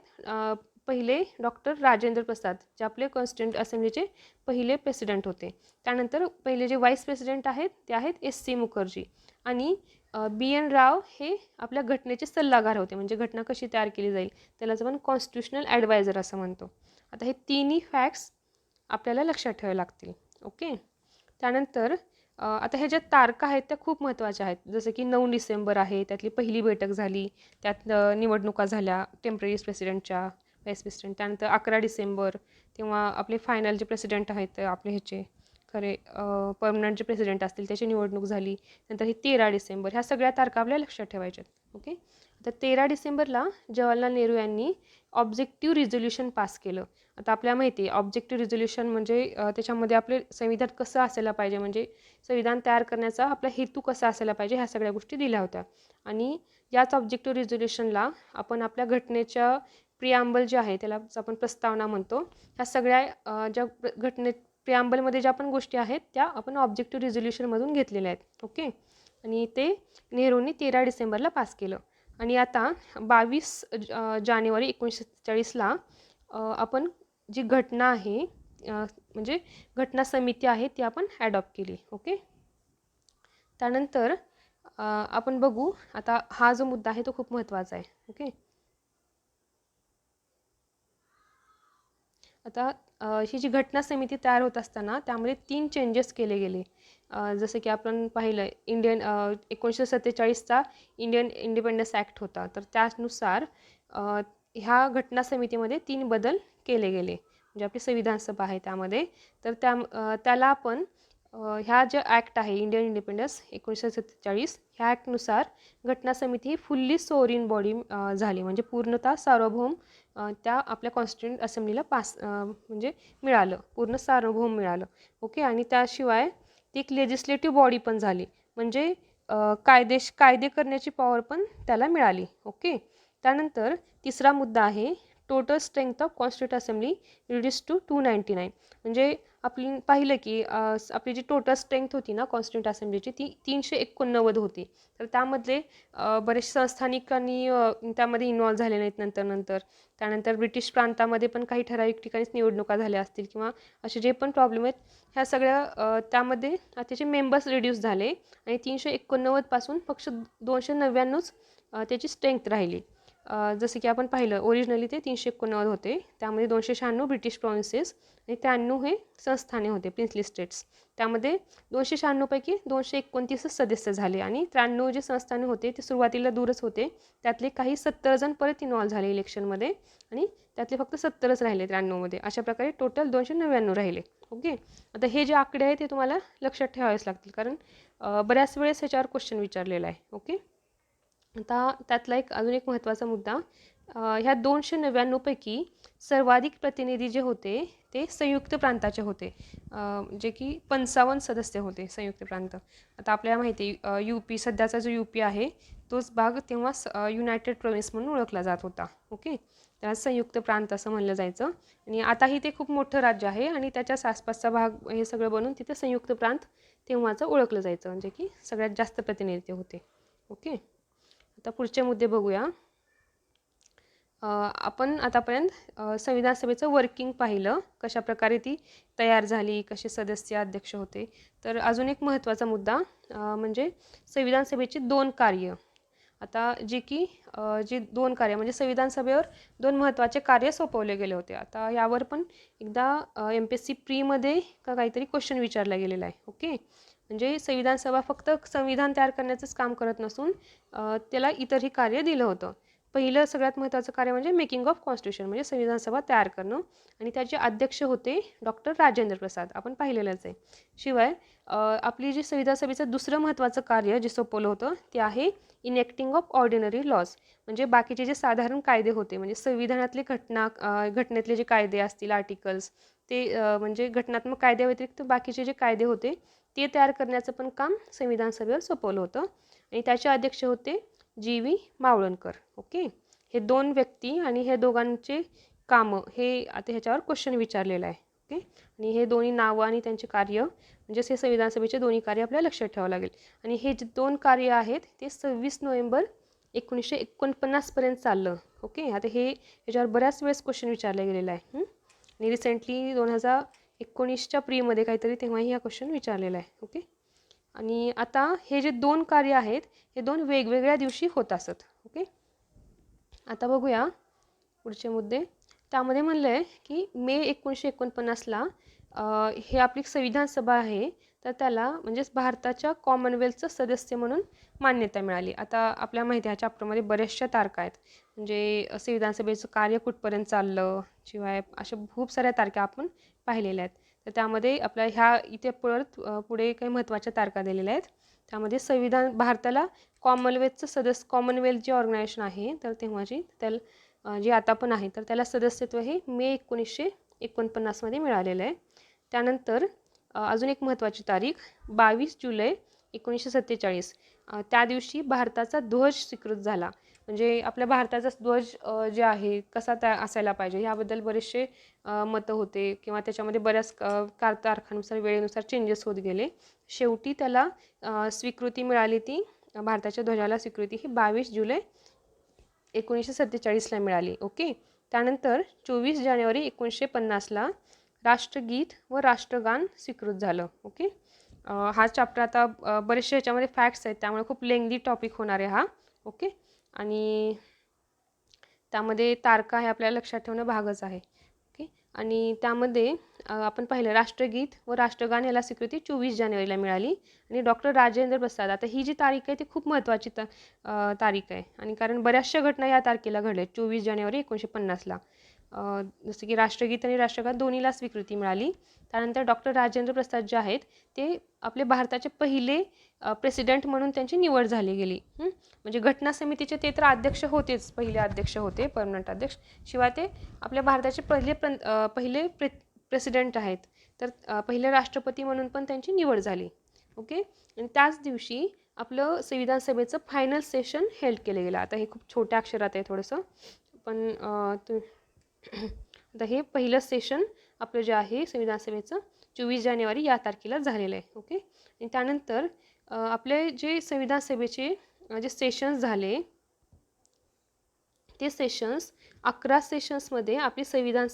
पहिले डॉक्टर राजेंद्र प्रसाद, जे आपले कॉन्स्टिट्यूंट असेंब्लीचे पहिले प्रेसिडेंट होते. त्यानंतर पहिले जे व्हाईस प्रेसिडेंट आहेत ते आहेत S.C. मुखर्जी. आणि B.N. राव हे आपल्या घटनेचे सल्लागार होते, म्हणजे घटना कशी तयार केली जाईल त्यालाच आपण कॉन्स्टिट्युशनल ॲडवायझर असं म्हणतो. आता हे तिन्ही फॅक्ट्स आपल्याला लक्षात ठेवावे लागतील. ओके. त्यानंतर आता ह्या ज्या तारखा आहेत त्या खूप महत्त्वाच्या आहेत. जसं की 9 डिसेंबर आहे, त्यातली पहिली बैठक झाली, त्यात निवडणुका झाल्या टेम्पररी प्रेसिडेंटच्या, व्हाईस प्रेसिडेंट. त्यानंतर 11 डिसेंबर तेव्हा आपले फायनल जे प्रेसिडेंट आहेत आपले ह्याचे खरे परमनंट जे प्रेसिडेंट असतील त्याची निवडणूक झाली. नंतर ही 13 डिसेंबर, ह्या सगळ्या तारखा आपल्याला लक्षात ठेवायच्या आहेत. ओके. तर 13 डिसेंबरला जवाहरलाल नेहरू यांनी ऑब्जेक्टिव्ह रिझोल्युशन पास केलं. आता आपल्याला माहिती आहे ऑब्जेक्टिव्ह रिझोल्युशन म्हणजे त्याच्यामध्ये आपले संविधान कसं असायला पाहिजे, म्हणजे संविधान तयार करण्याचा आपला हेतू कसा असायला पाहिजे, ह्या सगळ्या गोष्टी दिल्या होत्या. आणि याच ऑब्जेक्टिव्ह रिझोल्युशनला आपण आपल्या घटनेच्या प्रिॲम्बल जे आहे त्यालाच आपण प्रस्तावना म्हणतो. ह्या सगळ्या ज्या घटनेत प्रिॲम्बलमध्ये ज्या पण गोष्टी आहेत त्या आपण ऑब्जेक्टिव्ह रिझोल्युशनमधून घेतलेल्या आहेत. ओके. आणि ते नेहरूंनी 13 डिसेंबरला पास केलं. आणि आता 22 जानेवारी 1947ला आपण जी घटना आहे म्हणजे घटना समिती आहे ती आपण ॲडॉप्ट केली. ओके. त्यानंतर आपण बघू आता हा जो मुद्दा आहे तो खूप महत्त्वाचा आहे. ओके. आता ही जी घटना समिती तयार होत असताना त्यामध्ये 3 चेंजेस केले गेले. जसं की आपण पाहिलं 1947चा इंडियन इंडिपेंडन्स ॲक्ट होता, तर त्यानुसार ह्या घटना समितीमध्ये 3 बदल केले गेले. म्हणजे आपली संविधान सभा आहे त्यामध्ये. तर त्याला आपण ह्या ज्या ॲक्ट आहे इंडियन इंडिपेंडन्स 1947 ह्या ॲक्टनुसार घटना समिती ही फुल्ली सोवरीन बॉडी झाली, म्हणजे पूर्णतः सार्वभौम त्या आपल्या कॉन्स्टिट्यूंट असेंब्लीला म्हणजे मिळालं, पूर्ण सार्वभौम मिळालं. ओके. आणि त्याशिवाय ती एक लेजिस्लेटिव्ह बॉडी पण झाली, म्हणजे कायदे करण्याची पॉवर पण त्याला मिळाली. ओके. त्यानंतर तिसरा मुद्दा आहे total strength of constituent assembly reduce to 299. म्हणजे आपण पाहिलं की आपली जी टोटल स्ट्रेंथ होती ना कॉन्स्टिट्यूंट असेंब्लीची ती 389 होती. तर त्यामधले बरेचसे संस्थानिकांनी त्यामध्ये इन्व्हॉल्व झाले नाहीत नंतर. त्यानंतर ब्रिटिश प्रांतामध्ये पण काही ठराविक ठिकाणीच निवडणुका झाल्या असतील किंवा असे जे पण प्रॉब्लेम आहेत ह्या सगळ्या त्यामध्ये त्याचे मेंबर्स रिड्यूस झाले आणि 389 पासून फक्त 299च त्याची स्ट्रेंथ राहिली. जसं की आपण पाहिलं ओरिजिनली ते 389 होते, त्यामध्ये 296 ब्रिटिश प्रॉव्हिन्सेस आणि 93 हे संस्थाने होते प्रिन्सली स्टेट्स. त्यामध्ये 296 पैकी 229 सदस्य झाले आणि 93 जे संस्थाने होते ते सुरुवातीला दूरच होते. त्यातले काही 70 जण परत इन्व्हॉल्व झाले इलेक्शनमध्ये आणि त्यातले फक्त 70च राहिले 93मध्ये. अशा प्रकारे टोटल 299 राहिले. ओके. आता हे जे आकडे आहेत ते तुम्हाला लक्षात ठेवावेच लागतील, कारण बऱ्याच वेळेस ह्याच्यावर क्वेश्चन विचारलेला आहे. ओके. आता त्यातला अजून एक महत्त्वाचा मुद्दा, ह्या 299 पैकी सर्वाधिक प्रतिनिधी जे होते ते संयुक्त प्रांताचे होते, जे की 55 सदस्य होते संयुक्त प्रांत. आता आपल्याला माहिती आहे UP सध्याचा जो UP आहे तोच भाग तेव्हा युनायटेड प्रोव्हिन्स म्हणून ओळखला जात होता. ओके. त्याला संयुक्त प्रांत असं म्हणलं जायचं. आणि आताही ते खूप मोठं राज्य आहे आणि त्याच्याच आसपासचा भाग हे सगळं बनून तिथे संयुक्त प्रांत तेव्हाचं ओळखलं जायचं, म्हणजे की सगळ्यात जास्त प्रतिनिधी होते. ओके. आता पुढचे मुद्दे बघूया. आपण आतापर्यंत संविधान सभेचं वर्किंग पाहिलं, कशाप्रकारे ती तयार झाली, कसे सदस्य अध्यक्ष होते. तर अजून एक महत्त्वाचा मुद्दा म्हणजे संविधान सभेची 2 कार्य. आता जे दोन कार्य म्हणजे संविधान सभेवर दोन महत्त्वाचे कार्य सोपवले गेले होते. आता यावर पण एकदा MPSC प्रीमध्ये काहीतरी क्वेश्चन विचारला गेलेला आहे. ओके, म्हणजे संविधान सभा फक्त संविधान तयार करण्याचंच काम करत नसून त्याला इतरही कार्य दिलं होतं. पहिलं सगळ्यात महत्त्वाचं कार्य म्हणजे मेकिंग ऑफ कॉन्स्टिट्यूशन, म्हणजे संविधान सभा तयार करणं, आणि त्याचे अध्यक्ष होते डॉक्टर राजेंद्र प्रसाद, आपण पाहिलेलंच आहे. शिवाय आपली जी संविधान सभेचं दुसरं महत्त्वाचं कार्य जे सोपवलं होतं ते आहे इनेक्टिंग ऑफ ऑर्डिनरी लॉज, म्हणजे बाकीचे जे साधारण कायदे होते, म्हणजे संविधानातले घटनेतले जे कायदे असतील आर्टिकल्स, ते म्हणजे घटनात्मक कायद्याव्यतिरिक्त बाकीचे जे कायदे होते ते तयार करण्याचं पण काम संविधान सभेवर सोपवलं होतं. आणि त्याचे अध्यक्ष होते GV मावळणकर. ओके, हे दोन व्यक्ती आणि हे दोघांचे कामं हे आता ह्याच्यावर क्वेश्चन विचारलेलं आहे. ओके, आणि हे दोन्ही नावं आणि त्यांचे कार्य, म्हणजेच हे संविधान सभेचे दोन्ही कार्य आपल्याला लक्षात ठेवावं लागेल. आणि हे जे दोन कार्य आहेत ते 26 नोव्हेंबर 1949 पर्यंत चाललं. ओके, आता ह्याच्यावर बऱ्याच वेळेस क्वेश्चन विचारले गेलेला आहे. आणि रिसेंटली 2019च्या प्रीमध्ये काहीतरी तेव्हाही हा क्वेश्चन विचारलेला आहे. ओके, आणि आता हे जे दोन कार्य आहेत हे दोन वेगवेगळ्या दिवशी होत असत. ओके, आता बघूया पुढचे मुद्दे. त्यामध्ये म्हणलं आहे की मे 1949ला हे आपली संविधान सभा आहे तर त्याला म्हणजेच भारताच्या कॉमनवेल्थचं सदस्य म्हणून मान्यता मिळाली. आता आपल्या माहिती ह्या चॅप्टरमध्ये बऱ्याचशा तारखा आहेत, म्हणजे संविधान सभेचं कार्य कुठपर्यंत चाललं, शिवाय अशा खूप साऱ्या तारखा आपण पाहिलेल्या आहेत. तर त्यामध्ये आपल्या ह्या इथे पुढे काही महत्त्वाच्या तारखा दिलेल्या आहेत. त्यामध्ये भारताला कॉमनवेल्थ जे ऑर्गनायझेशन आहे तर तेव्हाची जे आता पण आहे तर त्याला सदस्यत्व हे मे 1949मध्ये मिळालेलं आहे. त्यानंतर अजून एक महत्त्वाची तारीख 22 जुलै 1947, त्या दिवशी भारताचा ध्वज स्वीकृत झाला. म्हणजे आपल्या भारताचा ध्वज जे आहे कसा असायला पाहिजे ह्याबद्दल बरेचसे मतं होते, किंवा त्याच्यामध्ये बऱ्याच तारखानुसार वेळेनुसार चेंजेस होत गेले. शेवटी त्याला स्वीकृती मिळाली, ती भारताच्या ध्वजाला स्वीकृती ही 22 जुलै 1947ला मिळाली. ओके, त्यानंतर 24 जानेवारी 1950ला राष्ट्रगीत व राष्ट्रगान स्वीकृत झालं. ओके, हा चॅप्टर आता बरेचसे ह्याच्यामध्ये फॅक्ट्स आहेत त्यामुळे खूप लेंदी टॉपिक होणार आहे हा. ओके, आणि त्यामध्ये तारखा हे आपल्याला लक्षात ठेवणं भागच आहे. ओके, आणि त्यामध्ये आपण पाहिलं राष्ट्रगीत व राष्ट्रगान याला स्वीकृती 24 जानेवारीला मिळाली. आणि डॉक्टर राजेंद्र प्रसाद, आता ही जी तारीख आहे ती खूप महत्त्वाची तारीख आहे, आणि कारण बऱ्याचशा घटना या तारखेला घडल्या 24 जानेवारी 1950ला. जसं की राष्ट्रगीत आणि राष्ट्रगान दोन्हीला स्वीकृती मिळाली. त्यानंतर डॉक्टर राजेंद्र प्रसाद जे आहेत ते आपले भारताचे पहिले प्रेसिडेंट म्हणून त्यांची निवड झाली गेली. म्हणजे घटना समितीचे ते तर अध्यक्ष होतेच, पहिले अध्यक्ष होते, परमनंट अध्यक्ष. शिवाय ते आपल्या भारताचे पहिले प्रेसिडेंट आहेत, तर पहिले राष्ट्रपती म्हणून पण त्यांची निवड झाली. ओके, आणि त्याच दिवशी आपलं संविधान सभेचं फायनल सेशन हेल्ड केलं गेलं. आता हे खूप छोट्या अक्षरात आहे थोडंसं, पण आता हे पहिलं सेशन आपलं जे आहे संविधान सभेचं 24 जानेवारी या तारखेला झालेलं आहे. ओके, आणि त्यानंतर आपले जे संविधान सभेचे जे सेशन्स झाले ते सेशन्स 11 सेशन्समध्ये आपली संविधान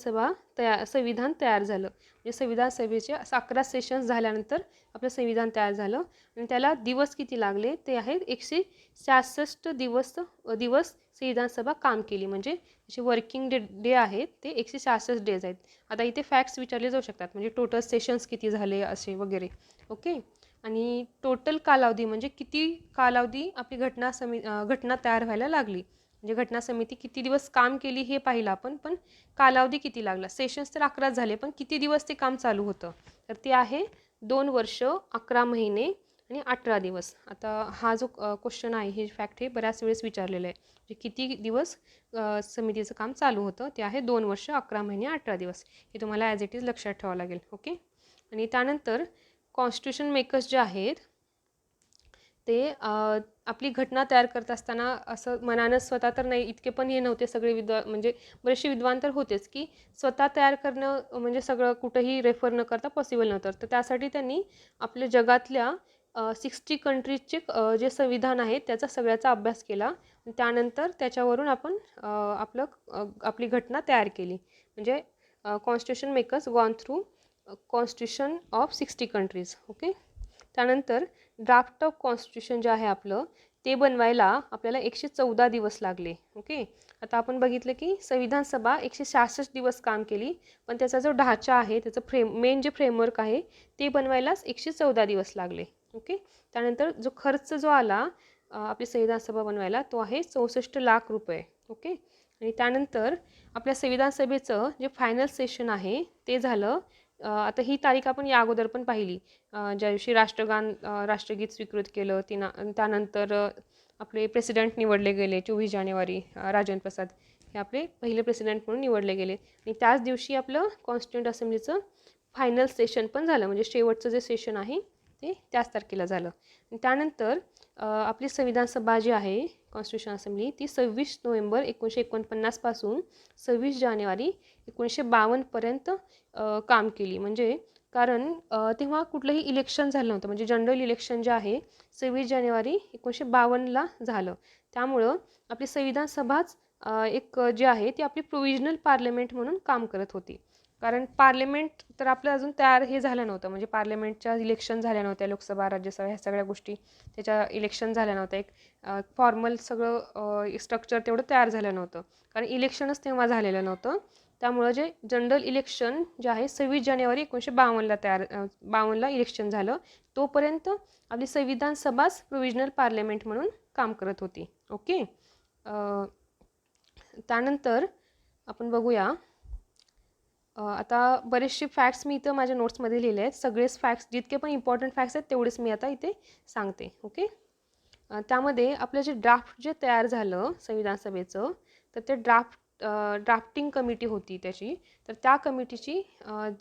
तयार झालं. म्हणजे संविधान सभेचे 11 सेशन्स झाल्यानंतर आपलं संविधान तयार झालं. आणि त्याला दिवस किती लागले ते आहेत 166 दिवस संविधान सभा काम केली. म्हणजे जे वर्किंग डे आहेत ते 166 डेज आहेत. आता इथे फॅक्ट्स विचारले जाऊ शकतात, म्हणजे टोटल सेशन्स किती झाले असे वगैरे. ओके, आणि टोटल कालावधी म्हणजे किती कालावधी आपली घटना तयार व्हायला लागली, म्हणजे घटना समिती किती दिवस काम केली हे पाहिलं आपण, पण कालावधी किती लागला. सेशन्स तर 11 झाले, पण किती दिवस ते काम चालू होतं तर ते आहे 2 वर्ष 11 महिने आणि 18 दिवस. आता हा जो क्वेश्चन आहे हे फॅक्ट हे बऱ्याच वेळेस विचारलेलं आहे, म्हणजे किती दिवस समितीचं काम चालू होतं ते आहे 2 वर्ष 11 महिने 18 दिवस. हे तुम्हाला ॲज इट इज लक्षात ठेवावं लागेल. ओके, आणि त्यानंतर कॉन्स्टिट्यूशन मेकर्स जे आहेत ते आपली घटना तयार करत असताना असं मनानं स्वतः तर नाही, इतके पण हे नव्हते सगळे म्हणजे बरेचसे विद्वान तर होतेच की स्वतः तयार करणं म्हणजे सगळं कुठंही रेफर न करता पॉसिबल नव्हतं. तर त्यासाठी त्यांनी आपल्या जगातल्या 60 कंट्रीजचे जे संविधान आहे त्याचा सगळ्याचा अभ्यास केला. त्यानंतर त्याच्यावरून आपण आपली घटना तयार केली. म्हणजे constitution makers gone through constitution of 60 countries. Okay, त्यानंतर ड्राफ्ट ऑफ कॉन्स्टिट्यूशन जे आहे आपलं ते बनवायला आपल्याला 114 दिवस लागले. ओके. आता आपण बघितलं की संविधान सभा 166 दिवस काम केली, पण त्याचा जो ढाचा आहे, त्याचं मेन जे फ्रेमवर्क आहे ते बनवायलाच 114 दिवस लागले. ओके. त्यानंतर जो खर्च जो आला आपली संविधान सभा बनवायला, तो आहे 64 लाख रुपये. ओके. आणि त्यानंतर आपल्या संविधान सभेचं जे फायनल सेशन आहे ते झालं, आता ही तारीख आपण या अगोदर पण पाहिली, ज्या दिवशी राष्ट्रगीत स्वीकृत केलं त्यानंतर आपले प्रेसिडेंट निवडले गेले 24 जानेवारी, राजेंद्र प्रसाद हे आपले पहिले प्रेसिडेंट म्हणून निवडले गेले. आणि त्याच दिवशी आपलं कॉन्स्टिट्यूंट असेंब्लीचं फायनल सेशन पण झालं, म्हणजे शेवटचं जे सेशन आहे ते त्याच तारखेला झालं. आणि त्यानंतर आपली संविधान सभा जी आहे कॉन्स्टिट्यूशन असेंब्ली, ती 26 नोव्हेंबर 1949 पासून 26 जानेवारी 1952पर्यंत काम केली. म्हणजे कारण तेव्हा कुठलंही इलेक्शन झालं नव्हतं, म्हणजे जनरल इलेक्शन जे आहे 26 जानेवारी 1952ला झालं. त्यामुळं आपली संविधान सभाच एक जी आहे ती आपली प्रोव्हिजनल पार्लमेंट म्हणून काम करत होती. कारण पार्लमेंट तर आपलं अजून तयार झालं नव्हतं, म्हणजे पार्लमेंटच्या इलेक्शन झाल्या नव्हत्या, लोकसभा राज्यसभा ह्या सगळ्या गोष्टी त्याच्या इलेक्शन झाल्या नव्हत्या. एक फॉर्मल सगळं स्ट्रक्चर तेवढं तयार झालं नव्हतं, कारण इलेक्शनच तेव्हा झालेलं नव्हतं. त्यामुळं जे जनरल इलेक्शन जे आहे 26 जानेवारी 1952ला इलेक्शन झालं, तोपर्यंत आपली संविधान सभाच प्रोव्हिजनल पार्लमेंट म्हणून काम करत होती. ओके. त्यानंतर आपण बघूया, आता बरेचसे फॅक्ट्स मी इथं माझ्या नोट्समध्ये लिहिले आहेत. सगळेच फॅक्ट्स, जितके पण इम्पॉर्टंट फॅक्ट्स आहेत तेवढेच मी आता इथे सांगते. ओके. त्यामध्ये आपलं जे ड्राफ्ट जे तयार झालं संविधान सभेचं, तर ते ड्राफ्टिंग कमिटी होती त्याची. तर त्या कमिटीची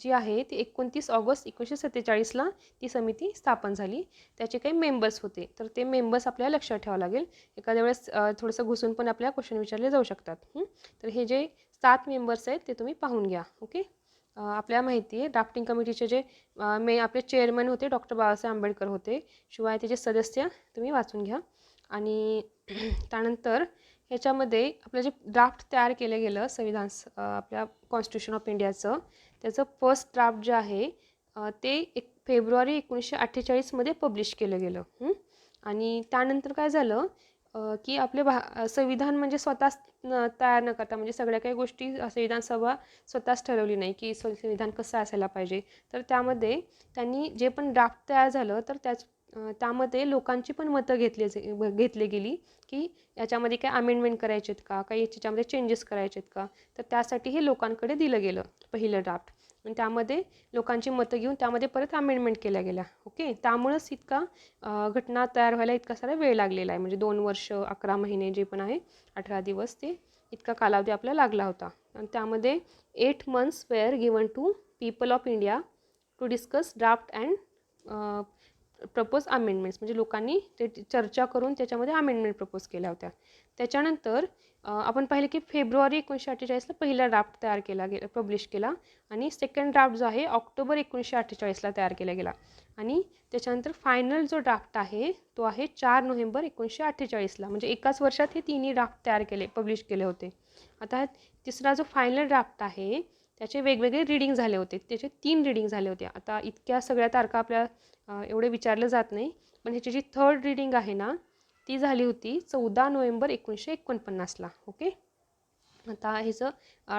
जी आहे ती 29 ऑगस्ट 1947ला ती समिती स्थापन झाली. त्याचे काही मेंबर्स होते, तर ते मेंबर्स आपल्याला लक्षात ठेवावं लागेल. एखाद्या वेळेस थोडंसं घुसून पण आपल्याला क्वेश्चन विचारले जाऊ शकतात. तर हे जे 7 मेंबर्स आहेत ते तुम्ही पाहून घ्या. ओके. आपल्याला माहिती आहे ड्राफ्टिंग कमिटीचे जे आपले चेअरमन होते डॉक्टर बाबासाहेब आंबेडकर होते. शिवाय त्याचे सदस्य तुम्ही वाचून घ्या. आणि त्यानंतर ह्याच्यामध्ये आपलं जे ड्राफ्ट तयार केलं गेलं आपल्या कॉन्स्टिट्यूशन ऑफ इंडियाचं, त्याचं फर्स्ट ड्राफ्ट जे आहे ते 1 फेब्रुवारी 1948मध्ये पब्लिश केलं गेलं. आणि त्यानंतर काय झालं की आपले संविधान म्हणजे स्वतःच तयार न करता, म्हणजे सगळ्या काही गोष्टी संविधान सभा स्वतःच ठरवली नाही की संविधान कसं असायला पाहिजे. तर त्यामध्ये त्यांनी जे पण ड्राफ्ट तयार झालं, तर त्यामध्ये लोकांची पण मतं घेतली गेली की याच्यामध्ये काय अमेंडमेंट करायचे आहेत का, काही याच्यामध्ये चेंजेस करायचे आहेत का. तर त्यासाठी हे लोकांकडे दिलं गेलं पहिलं ड्राफ्ट. आणि त्यामध्ये लोकांची मतं घेऊन त्यामध्ये परत अमेंडमेंट केल्या गेल्या. ओके. त्यामुळंच इतका घटना तयार व्हायला इतका सारा वेळ लागलेला आहे, म्हणजे 2 वर्ष 11 महिने जे पण आहे 18 दिवस, ते इतका कालावधी आपल्याला लागला होता. आणि त्यामध्ये 8 months were given to people of India to discuss draft and propose amendments, म्हणजे लोकांनी ते चर्चा करून त्याच्यामध्ये अमेंडमेंट प्रपोज केल्या होत्या. त्याच्यानंतर आपण पाहिलं की फेब्रुवारी 1948ला पहिला ड्राफ्ट तयार केला गेला, पब्लिश केला. आणि सेकंड ड्राफ्ट जो आहे ऑक्टोबर 1948ला तयार केला गेला. आणि त्याच्यानंतर फायनल जो ड्राफ्ट आहे तो आहे 4 नोव्हेंबर 1948ला, म्हणजे एकाच वर्षात हे तिन्ही ड्राफ्ट पब्लिश केले होते. आता तिसरा जो फायनल ड्राफ्ट आहे त्याचे वेगवेगळे रीडिंग झाले होते, त्याचे 3 रीडिंग झाले होते. आता इतक्या सगळ्या तारखा आपल्या एवढे विचारलं जात नाही, पण ह्याची जी थर्ड रीडिंग आहे ना ती झाली होती 14 नोव्हेंबर 1949ला. ओके. आता ह्याचं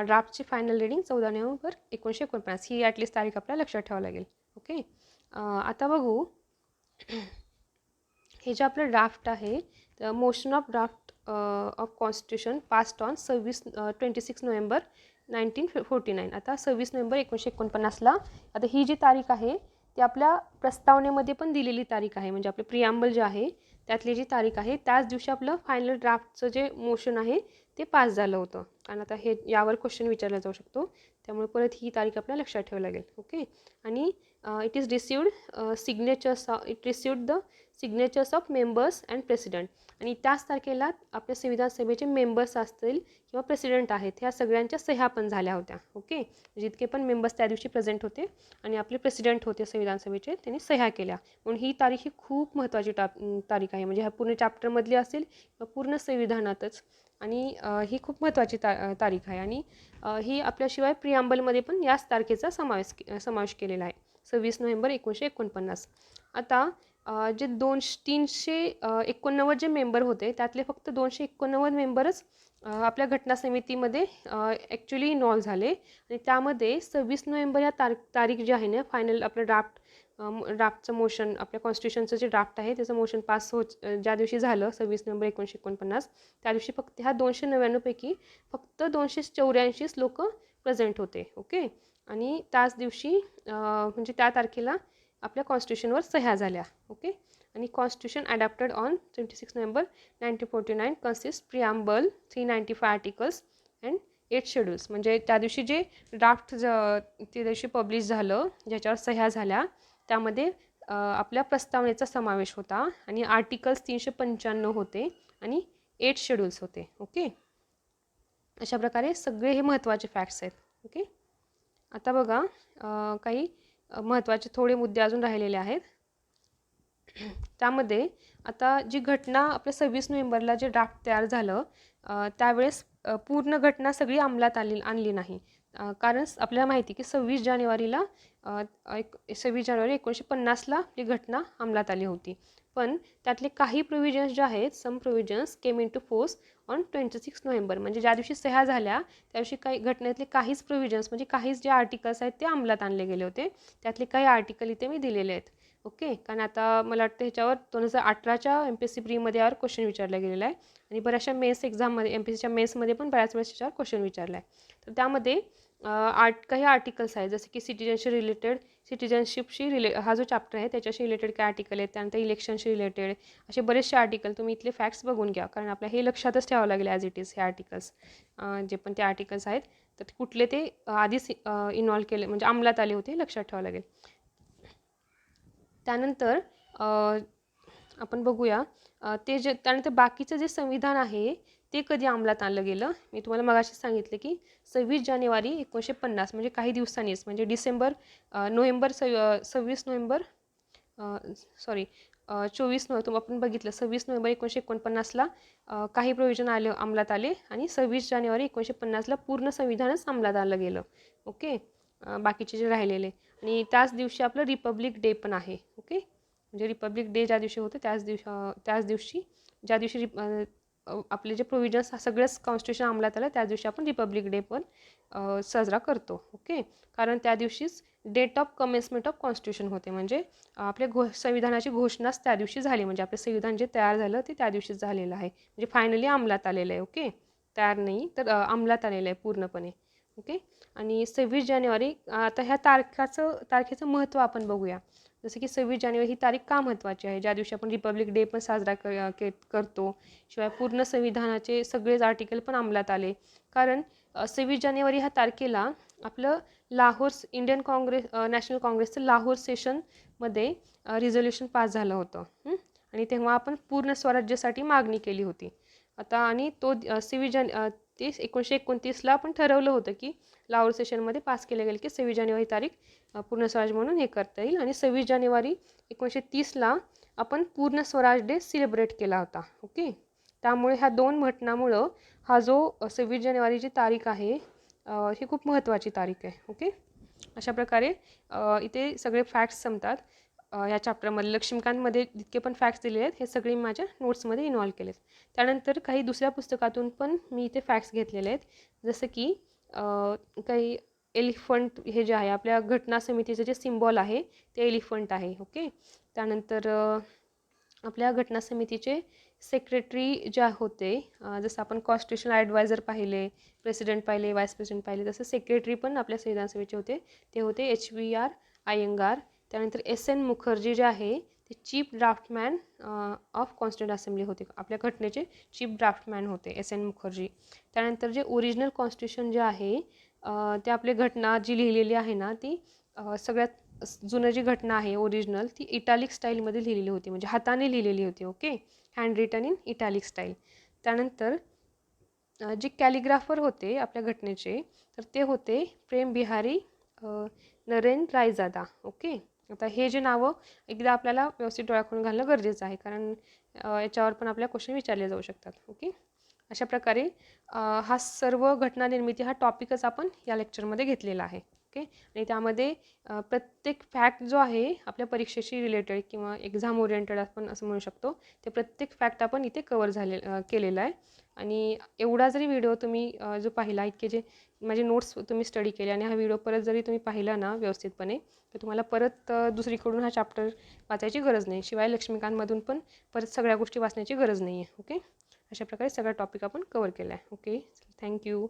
ड्राफ्टची फायनल रीडिंग 14 नोव्हेंबर 1949 ही ॲटलिस्ट तारीख आपल्याला लक्षात ठेवावं लागेल. ओके. आता बघू, हे जे आपलं ड्राफ्ट आहे, motion of draft of constitution passed on 26 November 1949. आता 26 नोव्हेंबर 1949ला आता ही जी तारीख आहे ती आपल्या प्रस्तावनेमध्ये पण दिलेली तारीख आहे, म्हणजे आपलं प्रिॲम्बल जे आहे त्यातली जी तारीख आहे त्याच दिवशी आपलं फायनल ड्राफ्टचं जे मोशन आहे ते पास झालं होतं. कारण आता हे यावर क्वेश्चन विचारला जाऊ शकतो, त्यामुळे परत ही तारीख आपल्याला लक्षात ठेवावी लागेल. ओके. आणि it received the signatures of members and president. आणि त्याच तारखेला आपल्या संविधान सभेचे मेंबर्स असतील किंवा प्रेसिडेंट आहेत ह्या सगळ्यांच्या सह्या पण झाल्या होत्या. ओके. जितके पण मेंबर्स त्या दिवशी प्रेझेंट होते आणि आपले प्रेसिडेंट होते संविधान सभेचे, त्यांनी सह्या केल्या. म्हणून ही तारीख ही खूप महत्त्वाची तारीख आहे, म्हणजे ह्या पूर्ण चॅप्टरमधली असेल किंवा पूर्ण संविधानातच. आणि ही खूप महत्त्वाची तारीख आहे. आणि ही आपल्याशिवाय प्रिॲम्बलमध्ये पण याच तारखेचा समावेश केलेला आहे, 26 नोव्हेंबर 1949. आता जे 389 जे मेंबर होते त्यातले फक्त 289 मेंबरच आपल्या घटना समितीमध्ये ॲक्च्युली इन्व्हॉल्व झाले आणि त्यामध्ये 26 नोव्हेंबर या तारीख जी आहे ना फायनल आपलं ड्राफ्टचं मोशन आपल्या कॉन्स्टिट्यूशनचं जे ड्राफ्ट आहे त्याचं मोशन पास ज्या दिवशी झालं 26 नोव्हेंबर 1949 त्या दिवशी फक्त ह्या 299 पैकी फक्त 284 लोक प्रेझेंट होते. ओके. आणि त्याच दिवशी म्हणजे त्या तारखेला आपल्या कॉन्स्टिट्यूशनवर सह्या झाल्या. ओके. आणि constitution adopted on 26 November 1949 consist preamble 395 articles and 8 schedules. म्हणजे त्या दिवशी जे ड्राफ्ट त्या दिवशी पब्लिश झालं ज्याच्यावर सह्या झाल्या त्यामध्ये आपल्या प्रस्तावनेचा समावेश होता आणि आर्टिकल्स 395 होते आणि 8 शेड्यूल्स होते. ओके. अशा प्रकारे सगळे हे महत्त्वाचे फॅक्ट्स आहेत. ओके. आता बघा काही महत्त्वाचे थोडे मुद्दे अजून राहिलेले आहेत. त्यामध्ये आता जी घटना आपल्या 26 नोव्हेंबरला जे ड्राफ्ट तयार झालं त्यावेळेस पूर्ण घटना सगळी अंमलात आणली नाही. कारण आपल्याला माहिती की 26 जानेवारी 1950ला आपली घटना अंमलात आली होती. पण त्यातले काही प्रोव्हिजन्स जे आहेत some provisions came into force on 26 November. म्हणजे ज्या दिवशी सह्या झाल्या त्या दिवशी काही घटनेतले काहीच प्रोव्हिजन्स म्हणजे काहीच जे आर्टिकल्स आहेत ते अंमलात आणले गेले होते. त्यातले काही आर्टिकल इथे मी दिलेले आहेत. ओके. कारण आता मला वाटतं ह्याच्यावर 2018च्या MPSC प्रीमध्ये यावर क्वेश्चन विचारला गेलेला आहे आणि बऱ्याचशा मेन्स एक्झाममध्ये MPSCच्या मेन्समध्ये पण बऱ्याच वेळेस त्याच्यावर क्वेश्चन विचारला आहे. तर त्यामध्ये काही आर्टिकल्स आहेत जसे की सिटिझनशिपशी हा जो चॅप्टर आहे त्याच्याशी रिलेटेड काय आर्टिकल आहेत. त्यानंतर इलेक्शनशी रिलेटेड असे बरेचसे आर्टिकल तुम्ही इथले फॅक्ट्स बघून घ्या कारण आपल्या हे लक्षातच ठेवावं लागेल ॲज इट इज हे आर्टिकल्स जे पण ते आर्टिकल्स आहेत तर कुठले ते आधीच इन्व्हॉल्व केले म्हणजे अंमलात आले होते लक्षात ठेवावं लागेल. त्यानंतर आपण बघूया त्यानंतर बाकीचं जे संविधान आहे ते कधी अंमलात आणलं गेलं. मी तुम्हाला मगाशी सांगितलं की 26 जानेवारी 1950 म्हणजे काही दिवसांनीच म्हणजे 24 नोव्हेंबर आपण बघितलं 26 नोव्हेंबर 1949ला काही प्रोव्हिजन अंमलात आले आणि 26 जानेवारी 1950ला पूर्ण संविधानच अंमलात आलं गेलं. ओके. बाकीचे जे राहिलेले आणि त्याच दिवशी आपलं रिपब्लिक डे पण आहे. ओके. म्हणजे रिपब्लिक डे ज्या दिवशी होतं त्याच दिवशी ज्या दिवशी आपले जे प्रोव्हिजन्स सगळंच कॉन्स्टिट्यूशन अंमलात आलं त्याच दिवशी आपण रिपब्लिक डे पण साजरा करतो. ओके. कारण त्या दिवशीच date of commencement of constitution होते म्हणजे आपल्या संविधानाची घोषणाच त्या दिवशी झाली म्हणजे आपलं संविधान जे तयार झालं ते त्या दिवशीच झालेलं आहे म्हणजे फायनली अंमलात आलेलं आहे. ओके. तयार नाही तर अंमलात आलेलं आहे पूर्णपणे. ओके. आणि 26 जानेवारी आता ह्या तारखेचं महत्त्व आपण बघूया. जसं की 26 जानेवारी ही तारीख का महत्त्वाची आहे ज्या दिवशी आपण रिपब्लिक डे पण साजरा करतो. शिवाय पूर्ण संविधानाचे सगळेच आर्टिकल पण अंमलात आले. कारण 26 जानेवारी ह्या तारखेला आपलं इंडियन नॅशनल काँग्रेसचं लाहोर सेशनमध्ये रिझोल्युशन पास झालं होतं आणि तेव्हा आपण पूर्ण स्वराज्यासाठी मागणी केली होती. आता आणि तो 1929ला आपण ठरवलं होतं की लाहोर सेशनमध्ये पास केलं गेलं की 26 जानेवारी तारीख पूर्ण स्वराज म्हणून हे करता येईल आणि 26 जानेवारी 1930ला आपण पूर्ण स्वराज डे सेलिब्रेट केला होता. ओके. त्यामुळे ह्या दोन घटनामुळं हा जो 26 जानेवारीची तारीख आहे ही खूप महत्त्वाची तारीख आहे. ओके. अशा प्रकारे इथे सगळे फॅक्ट्स संपतात. या चॅप्टरमध्ये लक्ष्मीकांतमध्ये जितके पण फॅक्ट्स दिले आहेत हे सगळे माझ्या नोट्समध्ये इन्व्हॉल्व केलेत. त्यानंतर काही दुसऱ्या पुस्तकातून पण मी इथे फॅक्ट्स घेतलेले आहेत जसं की काही एलिफंट हे जे आहे आपल्या घटना समितीचं जे सिम्बॉल आहे ते एलिफंट आहे. ओके. त्यानंतर आपल्या घटना समितीचे सेक्रेटरी ज्या होते जसं आपण कॉन्स्टिट्यूशनल ॲडवायझर पाहिले, प्रेसिडेंट पाहिले, व्हाईस प्रेसिडेंट पाहिले तसं सेक्रेटरी पण आपल्या संविधान सभेचे होते. ते होते HVR अय्यंगार. त्यानंतर SN मुखर्जी जे आहे ते चीफ ड्राफ्टमॅन ऑफ कॉन्स्टिट्यूंट असेंब्ली होते. आपल्या घटनेचे चीफ ड्राफ्टमॅन होते SN मुखर्जी. त्यानंतर जे ओरिजिनल कॉन्स्टिट्यूशन जे आहे ते आपली घटना जी लिहिलेली आहे ना ती सगळ्यात जुनं जी घटना आहे ओरिजिनल ती इटॅलिक स्टाईलमध्ये लिहिलेली होती म्हणजे हाताने लिहिलेली होती. Okay. Hand written in italic style. त्यानंतर जे कॅलिग्राफर होते आपल्या घटनेचे तर ते होते प्रेम बिहारी नरेन रायजादा. ओके. आता हे जे नावं एकदा आपल्याला व्यवस्थित डोळ्याखून घालणं गरजेचं आहे कारण याच्यावर पण आपल्या क्वेश्चन विचारले जाऊ शकतात. ओके. अशा प्रकारे हा सर्व घटना निर्मिती हा टॉपिकच आपण या लेक्चरमध्ये घेतलेला आहे. ओके. आणि त्यामध्ये प्रत्येक फॅक्ट जो आहे आपल्या परीक्षेशी रिलेटेड किंवा एक्झाम ओरिएंटेड आपण असं म्हणू शकतो, ते प्रत्येक फॅक्ट आपण इथे कवर केलेला आहे. आणि एवढा जरी व्हिडिओ तुम्ही जो पाहिला, इतके जे माझे नोट्स तुम्ही स्टडी केले आणि हा व्हिडिओ परत जरी तुम्ही पाहिला ना व्यवस्थितपणे, तर तुम्हाला परत दुसरीकडून हा चॅप्टर वाचायची गरज नाही. शिवाय लक्ष्मीकांतमधून पण परत सगळ्या गोष्टी वाचण्याची गरज नाही आहे. ओके. अशा प्रकारे सगळा टॉपिक आपण कवर केला आहे. ओके. थँक्यू.